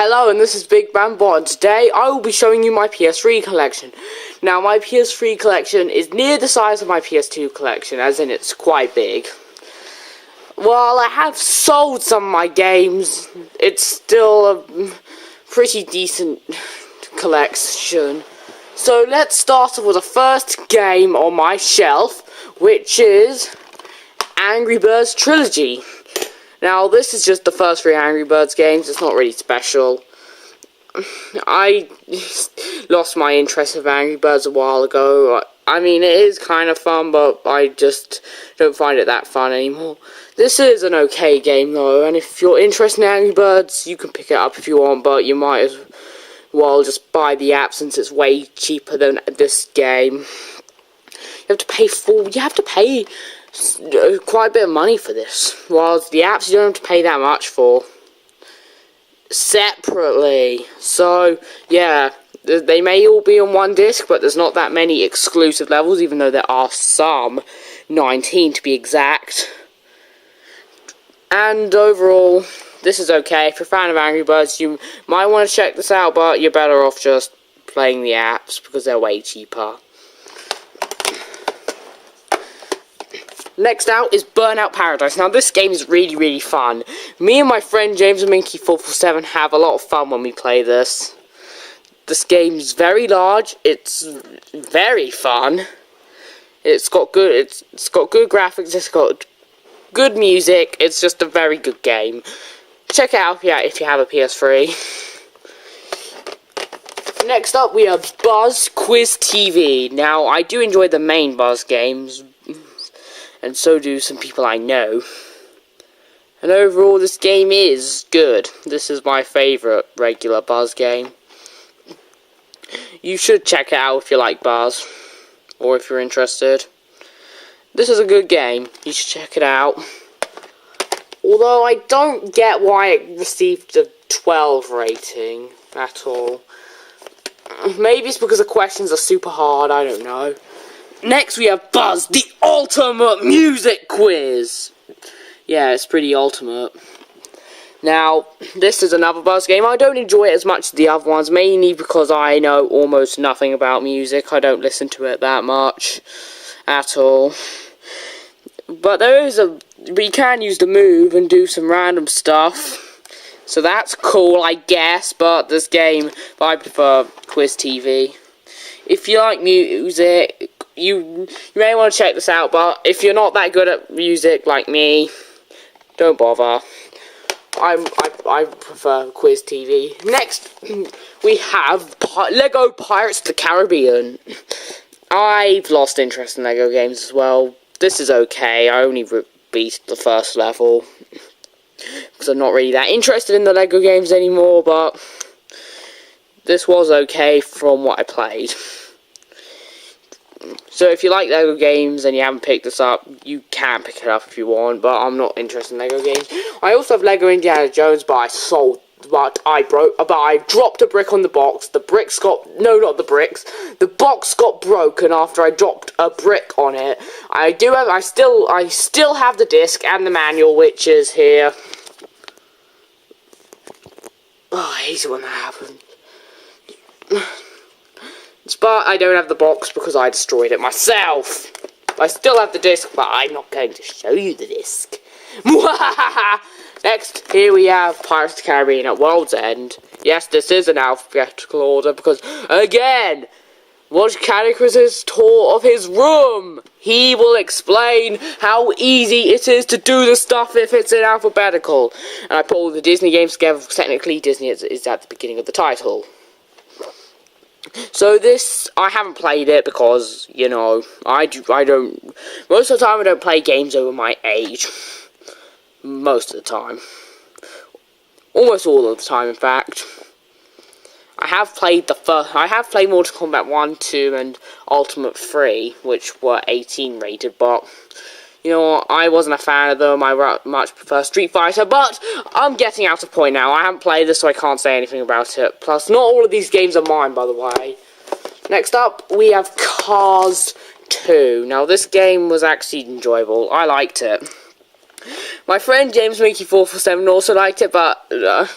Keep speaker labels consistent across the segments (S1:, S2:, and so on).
S1: Hello, and this is Big Man Bot, and today I will be showing you my PS3 collection. Now, my PS3 collection is near the size of my PS2 collection, as in it's quite big. While I have sold some of my games, it's still a pretty decent collection. So let's start off with the first game on my shelf, which is Angry Birds Trilogy. Now, this is just the first 3 Angry Birds games. It's not really special. I lost my interest in Angry Birds a while ago. I mean, it is kind of fun, but I just don't find it that fun anymore. This is an okay game, though, and if you're interested in Angry Birds, you can pick it up if you want, but you might as well just buy the app since it's way cheaper than this game. You have to pay quite a bit of money for this, while the apps you don't have to pay that much for separately. So yeah, they may all be on one disc, but there's not that many exclusive levels, even though there are some, 19 to be exact. And overall, this is okay. If you're a fan of Angry Birds, you might want to check this out, but you're better off just playing the apps because they're way cheaper. Next out is Burnout Paradise. Now, this game is really fun. Me and my friend James and Minky447 have a lot of fun when we play this. This game is very large. It's very fun. It's got good graphics. It's got good music. It's just a very good game. Check it out if you have a PS3. Next up, we have Buzz Quiz TV. Now, I do enjoy the main Buzz games, and so do some people I know. And overall, this game is good. This is my favourite regular Buzz game. You should check it out if you like Buzz, or if you're interested. This is a good game. You should check it out. Although I don't get why it received a 12 rating at all. Maybe it's because the questions are super hard, I don't know. Next we have Buzz, the Ultimate Music Quiz. Yeah, it's pretty ultimate. Now, this is another Buzz game. I don't enjoy it as much as the other ones, mainly because I know almost nothing about music. I don't listen to it that much at all. But we can use the move and do some random stuff. So that's cool, I guess, but I prefer Quiz TV. If you like music, you may want to check this out, but if you're not that good at music like me, don't bother. I prefer Quiz TV. Next, we have Lego Pirates of the Caribbean. I've lost interest in Lego games as well. This is okay. I only beat the first level because I'm not really that interested in the Lego games anymore, but this was okay from what I played. So if you like Lego games and you haven't picked this up, you can pick it up if you want, but I'm not interested in Lego games. I also have Lego Indiana Jones, but I dropped a brick on the box. The box got broken after I dropped a brick on it. I still have the disc and the manual, which is here. Oh, I hate it when that happens. But I don't have the box because I destroyed it myself. I still have the disc, but I'm not going to show you the disc. Next, here we have Pirates of the Caribbean at World's End. Yes, this is an alphabetical order because, again, watch Catechiz's tour of his room. He will explain how easy it is to do the stuff if it's in alphabetical. And I put all the Disney games together because technically Disney is at the beginning of the title. So I haven't played it because, you know, most of the time I don't play games over my age. Most of the time. Almost all of the time, in fact. I have played Mortal Kombat 1, 2, and Ultimate 3, which were 18 rated, but you know, I wasn't a fan of them. I much prefer Street Fighter, but I'm getting out of point now. I haven't played this, so I can't say anything about it. Plus, not all of these games are mine, by the way. Next up, we have Cars 2. Now, this game was actually enjoyable. I liked it. My friend James Mickey447 also liked it, but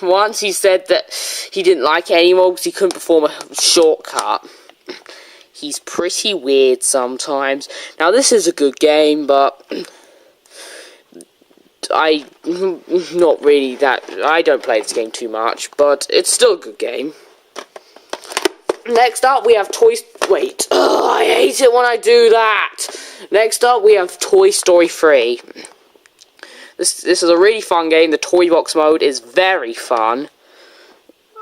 S1: once he said that he didn't like it anymore because he couldn't perform a shortcut. He's pretty weird sometimes. Now, this is a good game, but I don't play this game too much, but it's still a good game. Next up, we have I hate it when I do that. Next up, we have Toy Story 3. This is a really fun game. The Toy Box mode is very fun.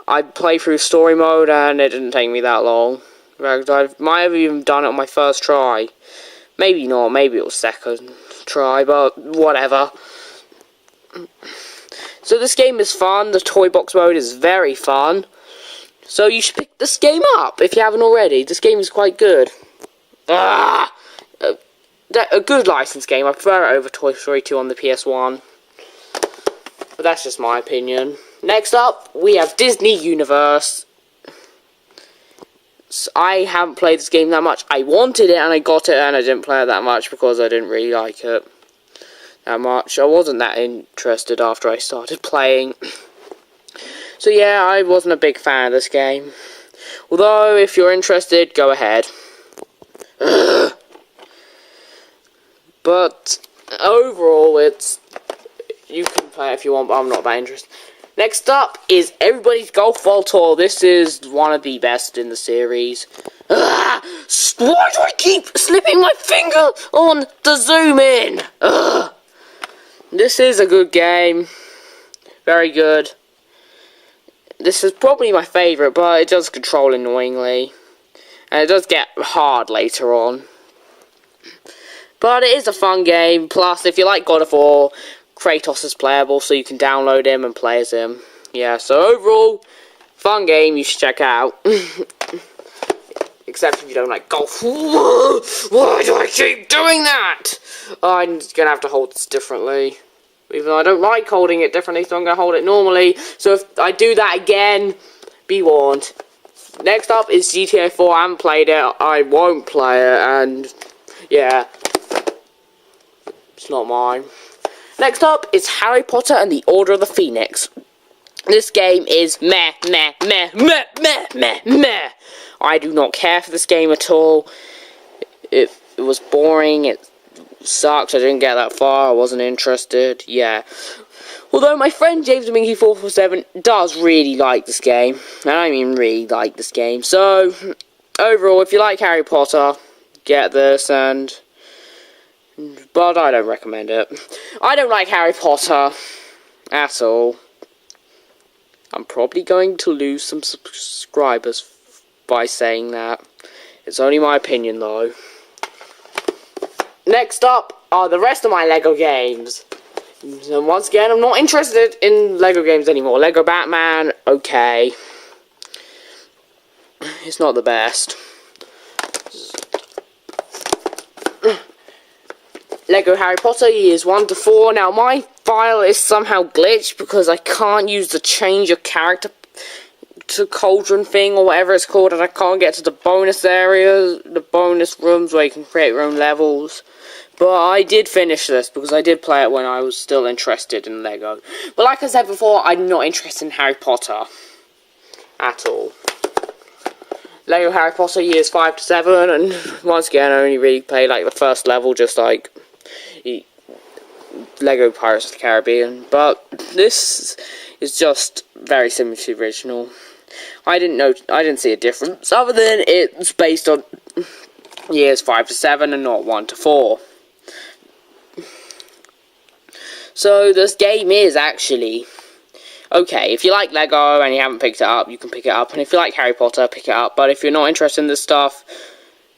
S1: I played through story mode, and it didn't take me that long. I might have even done it on my first try. Maybe not, maybe it was second try, but whatever. So this game is fun. The Toy Box mode is very fun. So you should pick this game up if you haven't already. This game is quite good. A good licensed game. I prefer it over Toy Story 2 on the PS1. But that's just my opinion. Next up, we have Disney Universe. I haven't played this game that much. I wanted it and I got it and I didn't play it that much because I didn't really like it that much. I wasn't that interested after I started playing. So yeah, I wasn't a big fan of this game. Although, if you're interested, go ahead. But overall, you can play it if you want, but I'm not that interested. Next up is Everybody's Golf World Tour. This is one of the best in the series. Why do I keep slipping my finger on the zoom in? This is a good game. Very good. This is probably my favourite, but it does control annoyingly. And it does get hard later on. But it is a fun game. Plus, if you like God of War, Kratos is playable, so you can download him and play as him. Yeah, so overall, fun game you should check out. Except if you don't like golf. Why do I keep doing that? I'm just going to have to hold this differently. Even though I don't like holding it differently, so I'm going to hold it normally. So if I do that again, be warned. Next up is GTA 4. I haven't played it. I won't play it, and yeah. It's not mine. Next up is Harry Potter and the Order of the Phoenix. This game is meh. I do not care for this game at all. It was boring. It sucks. I didn't get that far. I wasn't interested. Yeah. Although my friend James Minky447 does really like this game. And I mean really like this game. So, overall, if you like Harry Potter, get this but I don't recommend it. I don't like Harry Potter at all. I'm probably going to lose some subscribers by saying that. It's only my opinion though. Next up are the rest of my LEGO games. And once again, I'm not interested in LEGO games anymore. LEGO Batman, okay. It's not the best. Lego Harry Potter years 1 to 4. Now my file is somehow glitched because I can't use the change your character to cauldron thing or whatever it's called, and I can't get to the bonus areas, the bonus rooms where you can create your own levels. But I did finish this because I did play it when I was still interested in Lego. But like I said before, I'm not interested in Harry Potter at all. Lego Harry Potter years 5 to 7, and once again I only really played like the first level, just like Lego Pirates of the Caribbean, but this is just very similar to the original. I didn't see a difference other than it's based on years 5 to 7 and not 1 to 4. So this game is actually okay. If you like Lego and you haven't picked it up, you can pick it up, and if you like Harry Potter, pick it up. But if you're not interested in this stuff,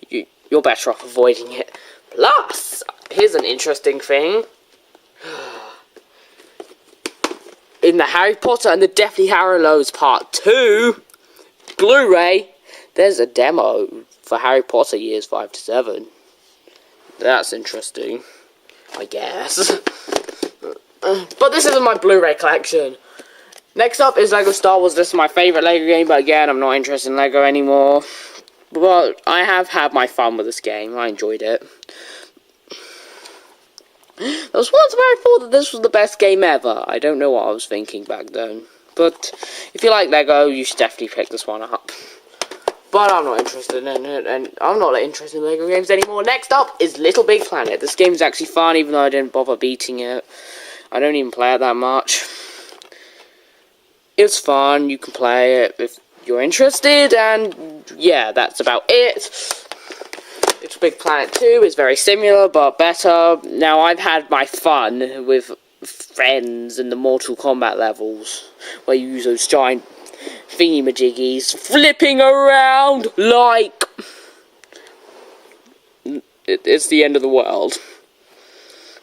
S1: you're better off avoiding it. Plus, here's an interesting thing. In the Harry Potter and the Deathly Hallows Part 2 Blu-ray, there's a demo for Harry Potter years 5 to 7. That's interesting, I guess. But this isn't my Blu-ray collection. Next up is Lego Star Wars. This is my favourite Lego game, but again, I'm not interested in Lego anymore. But I have had my fun with this game. I enjoyed it. There was once where I thought that this was the best game ever. I don't know what I was thinking back then. But if you like Lego, you should definitely pick this one up. But I'm not interested in it, and I'm not interested in Lego games anymore. Next up is Little Big Planet. This game is actually fun, even though I didn't bother beating it. I don't even play it that much. It's fun, you can play it if you're interested, and yeah, that's about it. Little Big Planet 2 is very similar, but better. Now, I've had my fun with friends in the Mortal Kombat levels, where you use those giant thingy-majiggies flipping around like it's the end of the world.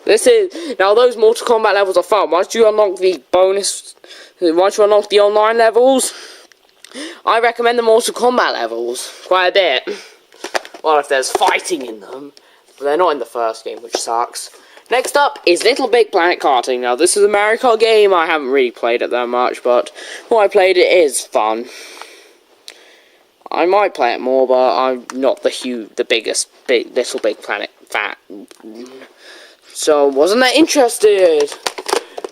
S1: Now those Mortal Kombat levels are fun. Once you unlock the online levels, I recommend the Mortal Kombat levels quite a bit. Well, if there's fighting in them, but they're not in the first game, which sucks. Next up is Little Big Planet Karting. Now, this is a Mario Kart game. I haven't really played it that much, but when I played it is fun. I might play it more, but I'm not the biggest Little Big Planet fan. So, wasn't that interested.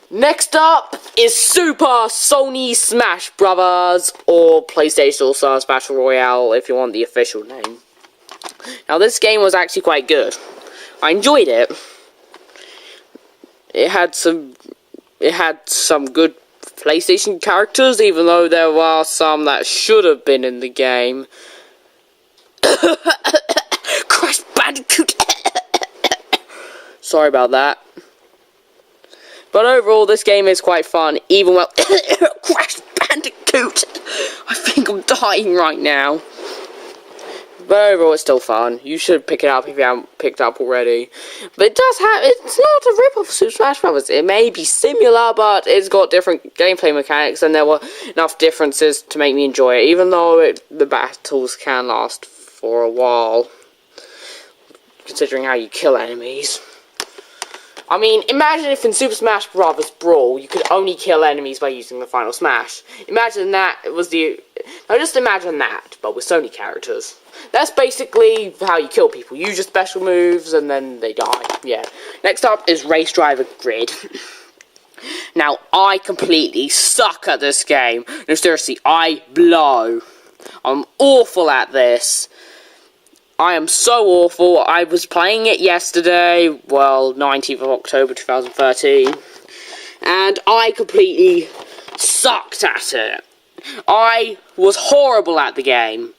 S1: Next up is Super Sony Smash Brothers, or PlayStation All-Stars Battle Royale, if you want the official name. Now, this game was actually quite good. I enjoyed it. It had some good PlayStation characters, even though there were some that should have been in the game. Crash Bandicoot. Sorry about that. But overall, this game is quite fun, even well. Crash Bandicoot. I think I'm dying right now. But overall, it's still fun. You should pick it up if you haven't picked it up already. But it's not a rip-off of Super Smash Bros. It may be similar, but it's got different gameplay mechanics, and there were enough differences to make me enjoy it, even though the battles can last for a while, considering how you kill enemies. I mean, imagine if in Super Smash Bros. Brawl, you could only kill enemies by using the final smash. Imagine that was now just imagine that, but with Sony characters. That's basically how you kill people. Use your special moves, and then they die. Yeah. Next up is Race Driver Grid. Now, I completely suck at this game. No, seriously, I blow. I'm awful at this. I am so awful. I was playing it yesterday, well, 19th of October 2013, and I completely sucked at it. I was horrible at the game.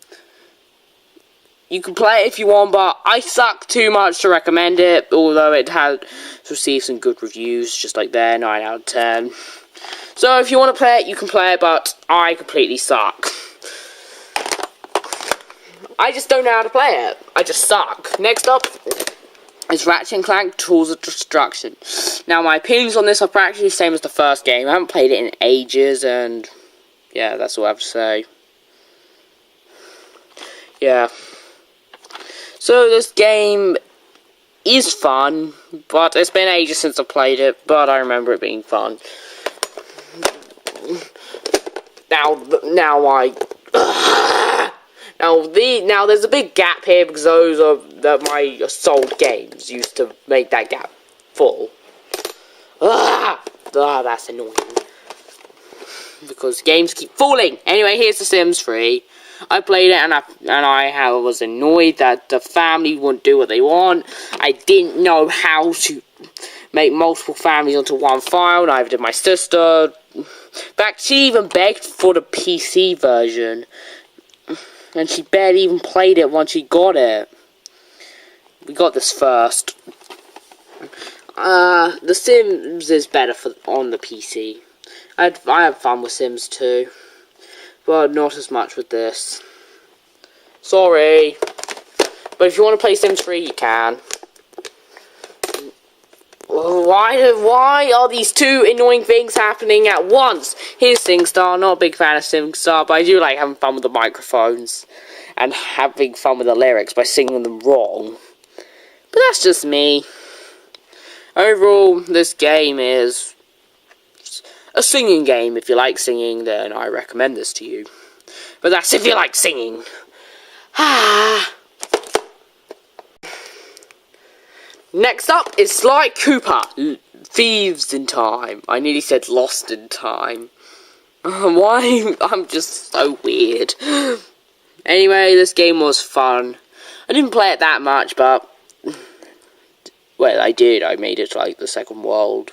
S1: You can play it if you want, but I suck too much to recommend it, although it has received some good reviews, just like there, 9 out of 10. So if you want to play it, you can play it, but I completely suck. I just don't know how to play it. I just suck. Next up is Ratchet & Clank Tools of Destruction. Now, my opinions on this are practically the same as the first game. I haven't played it in ages, and yeah, that's all I have to say. Yeah. So, this game is fun, but it's been ages since I played it, but I remember it being fun. Now there's a big gap here because those are my sold games used to make that gap full. That's annoying. Because games keep falling. Anyway, here's The Sims 3. I played it and I was annoyed that the family wouldn't do what they want. I didn't know how to make multiple families onto one file. Neither did my sister. In fact, she even begged for the PC version. And she barely even played it once she got it. We got this first. The Sims is better on the PC. I have fun with Sims 2. But not as much with this. Sorry. But if you want to play Sims 3, you can. Why are these two annoying things happening at once? Here's SingStar. Not a big fan of SingStar, but I do like having fun with the microphones. And having fun with the lyrics by singing them wrong. But that's just me. Overall, this game is a singing game. If you like singing, then I recommend this to you. But that's if you like singing. Next up is Sly Cooper, Thieves in Time. I nearly said Lost in Time. Why? I'm just so weird. Anyway, this game was fun. I didn't play it that much, but... well, I did. I made it to, like, the second world.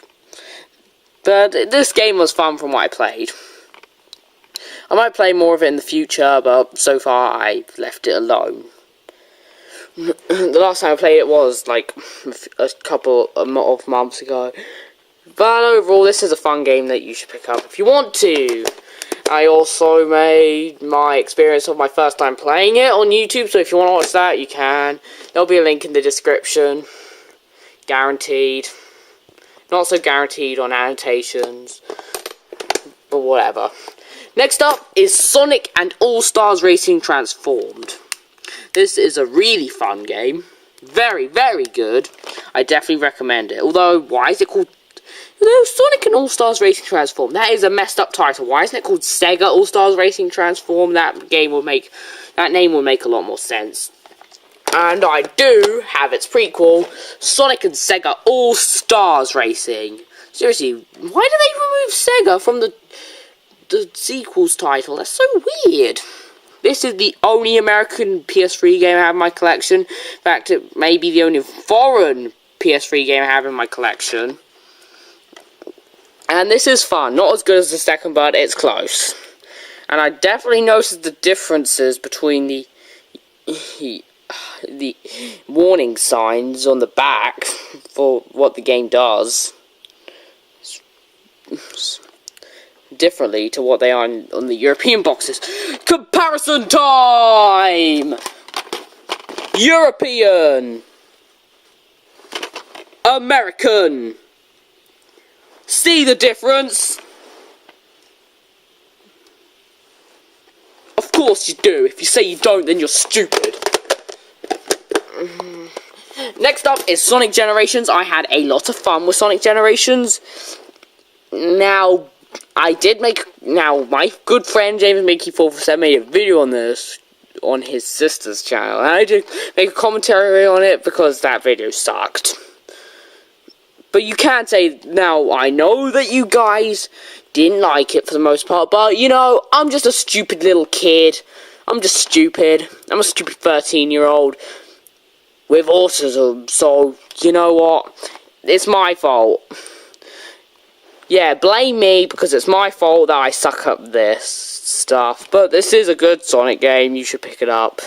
S1: But this game was fun from what I played. I might play more of it in the future, but so far I've left it alone. The last time I played it was, like, a couple of months ago. But overall, this is a fun game that you should pick up if you want to. I also made my experience of my first time playing it on YouTube, so if you want to watch that, you can. There'll be a link in the description. Guaranteed. Not so guaranteed on annotations, but whatever. Next up is Sonic and All-Stars Racing Transformed. This is a really fun game. Very, very good. I definitely recommend it. Although, why is it called... Sonic and All-Stars Racing Transform. That is a messed up title. Why isn't it called Sega All-Stars Racing Transform? That name will make a lot more sense. And I do have its prequel, Sonic and Sega All-Stars Racing. Seriously, why do they remove Sega from the sequel's title? That's so weird. This is the only American PS3 game I have in my collection. In fact, it may be the only foreign PS3 game I have in my collection. And this is fun. Not as good as the second, but it's close. And I definitely noticed the differences between the warning signs on the back for what the game does. Differently to what they are on the European boxes. Comparison time! European! American! See the difference? Of course you do. If you say you don't, then you're stupid. Next up is Sonic Generations. I had a lot of fun with Sonic Generations. Now, my good friend James Mickey447 made a video on this on his sister's channel. And I did make a commentary on it because that video sucked. But you can't say, now, I know that you guys didn't like it for the most part, but, you know, I'm just a stupid little kid. I'm just stupid. I'm a stupid 13-year-old with autism, so, you know what? It's my fault. Yeah, blame me, because it's my fault that I suck up this stuff. But this is a good Sonic game, you should pick it up.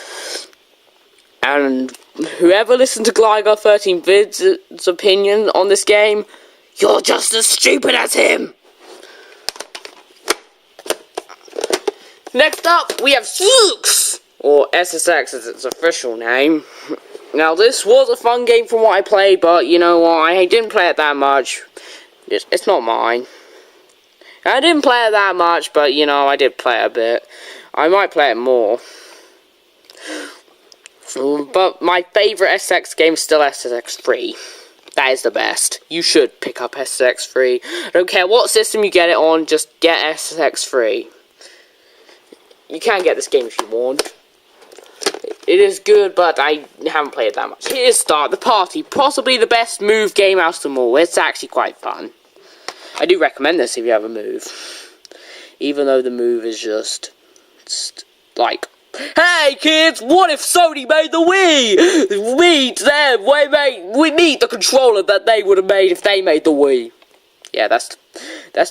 S1: And whoever listened to Gligar13vid's opinion on this game, you're just as stupid as him! Next up, we have SSX, or SSX as its official name. Now, this was a fun game from what I played, but you know what, I didn't play it that much. It's not mine. I didn't play it that much, but you know, I did play it a bit. I might play it more. But my favourite SSX game is still SSX3. That is the best. You should pick up SSX3. I don't care what system you get it on, just get SSX3. You can get this game if you want. It is good, but I haven't played it that much. Here's Start the Party. Possibly the best move game out of them all. It's actually quite fun. I do recommend this if you have a move. Even though the move is just like... Hey kids, what if Sony made the Wii? We meet the controller that they would have made if they made the Wii. Yeah, that's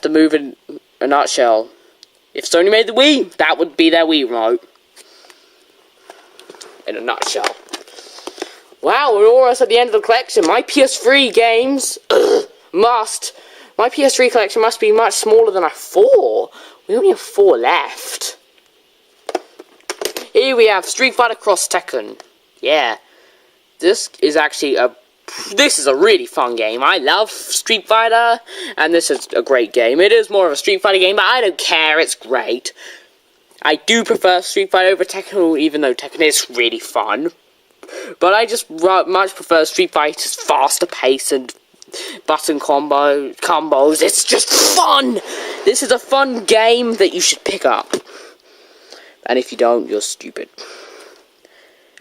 S1: the move in a nutshell. If Sony made the Wii, that would be their Wii remote. In a nutshell. Wow, we're almost at the end of the collection. My PS3 games my PS3 collection must be much smaller than I thought. We only have 4 left. Here we have Street Fighter Cross Tekken. Yeah. This is a really fun game. I love Street Fighter, and this is a great game. It is more of a Street Fighter game, but I don't care. It's great. I do prefer Street Fighter over Tekken, even though Tekken is really fun. But I just much prefer Street Fighter's faster pace and button combos. It's just fun! This is a fun game that you should pick up. And if you don't, you're stupid.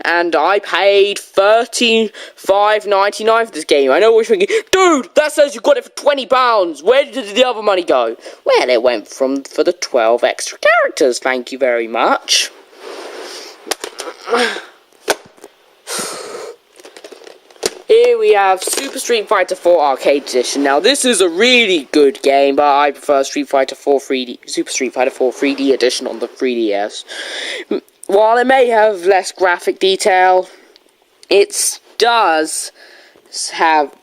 S1: and I paid £35.99 for this game. I know what you're thinking, dude, that says you got it for £20. Where did the other money go? Well, it went for the 12 extra characters, thank you very much. Here we have Super Street Fighter 4 Arcade Edition. Now, this is a really good game, but I prefer Super Street Fighter 4 3D Edition on the 3DS. While it may have less graphic detail, it does have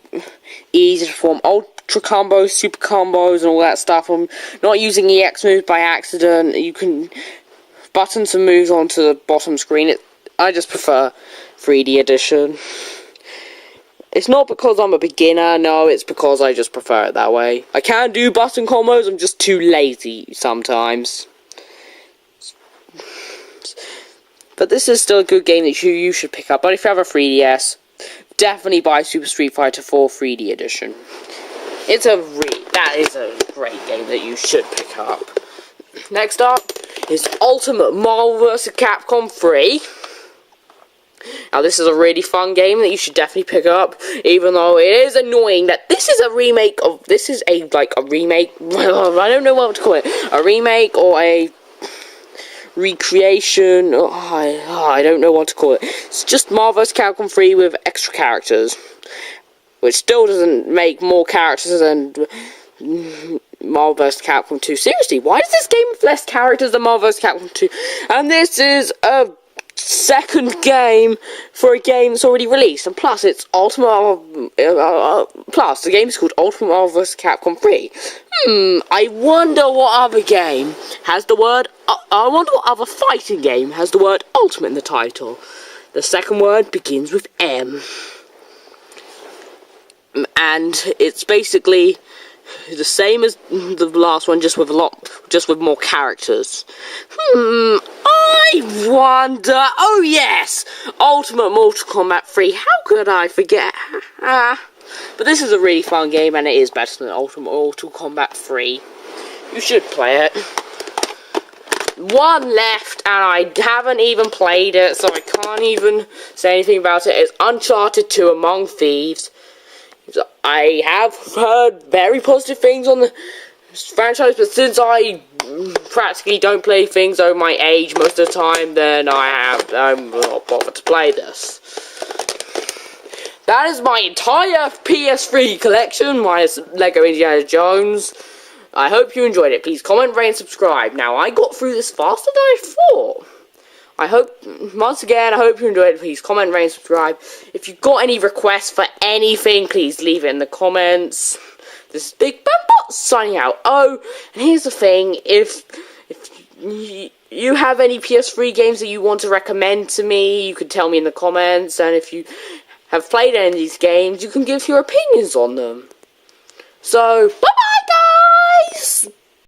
S1: easy to perform ultra combos, super combos, and all that stuff. I'm not using EX moves by accident. You can button some moves onto the bottom screen. I just prefer 3D Edition. It's not because I'm a beginner, no, it's because I just prefer it that way. I can do button combos, I'm just too lazy sometimes. But this is still a good game that you should pick up. But if you have a 3DS, definitely buy Super Street Fighter 4 3D Edition. That is a great game that you should pick up. Next up is Ultimate Marvel vs. Capcom 3. Now, this is a really fun game that you should definitely pick up, even though it is annoying that this is a remake of, I don't know what to call it, a remake or a recreation, I don't know what to call it. It's just Marvel vs. Capcom 3 with extra characters, which still doesn't make more characters than Marvel vs. Capcom 2. Seriously, why is this game have less characters than Marvel vs. Capcom 2? And this is a second game for a game that's already released, and plus it's plus the game is called Ultimate Marvel vs. Capcom 3. I wonder what other game has the word I wonder what other fighting game has the word ultimate in the title. The second word begins with M, and it's basically the same as the last one, just with more characters. I wonder. Oh yes, Ultimate Mortal Kombat 3. How could I forget? But this is a really fun game, and it is better than Ultimate Mortal Kombat 3. You should play it. One left, and I haven't even played it, so I can't even say anything about it. It's Uncharted 2 Among Thieves. I have heard very positive things on the franchise, but since I practically don't play things over my age most of the time, then I'm not bothered to play this. That is my entire PS3 collection, minus Lego Indiana Jones. I hope you enjoyed it. Please comment, rate, and subscribe. Now, I got through this faster than I thought. Once again, I hope you enjoyed it. Please comment, rate, and subscribe. If you've got any requests for anything, please leave it in the comments. This is Big Bambot signing out. Oh, and here's the thing. If you have any PS3 games that you want to recommend to me, you can tell me in the comments. And if you have played any of these games, you can give your opinions on them. So, bye-bye!